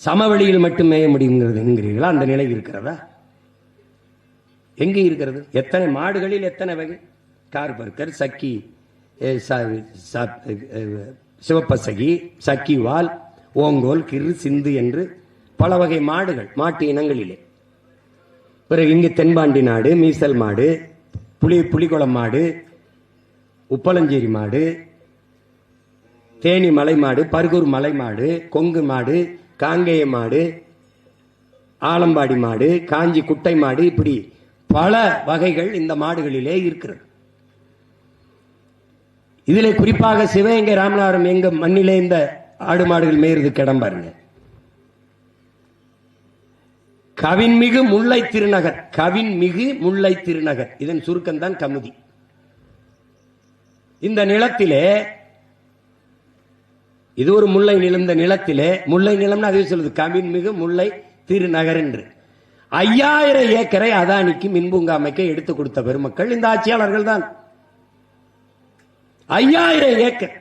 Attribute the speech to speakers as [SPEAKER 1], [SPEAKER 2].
[SPEAKER 1] சமவெளியில் மட்டும் மேய முடியுங்கிறீர்களா? அந்த நிலை இருக்கிறதா? எங்கே இருக்கிறது? எத்தனை மாடுகளில் எத்தனை வகை? கார்பர்கர், சக்கி, சிவப்பசகி, சக்கிவால், ஓங்கோல், கிரு, சிந்து என்று பல வகை மாடுகள் மாட்டு இனங்களிலே. பிறகு இங்கு தென்பாண்டி நாடு, மீசல் மாடு, புலிகுளம் மாடு, உப்பலஞ்சேரி மாடு, தேனி மலை மாடு, பர்கூர் மலை மாடு, கொங்கு மாடு, காங்கேய மாடு, ஆலம்பாடி மாடு, காஞ்சி குட்டை மாடு, இப்படி பல வகைகள் இந்த மாடுகளிலே இருக்கிறது. இதிலே குறிப்பாக சிவகங்கை ராமநாதபுரம் எங்க மண்ணிலே இந்த ஆடு மாடுகள் மேயறதுக்கு இடம் பாருங்க. கவின்மிகு முல்லை திருநகர், கவின்மிகு முல்லை திருநகர், இதன் சுருக்கம் தான் கமுதி. இந்த நிலத்திலே, இது ஒரு முல்லை நிலம். இந்த நிலத்திலே, முல்லை நிலம்னு அதே சொல்லுது, கவின்மிகு முல்லை திருநகர் என்று 5000 ஏக்கரை அதானிக்கு மின்பூங்கா அமைக்க எடுத்துக் கொடுத்த பெருமக்கள் இந்த ஆட்சியாளர்கள் தான். 5000 ஏக்கர்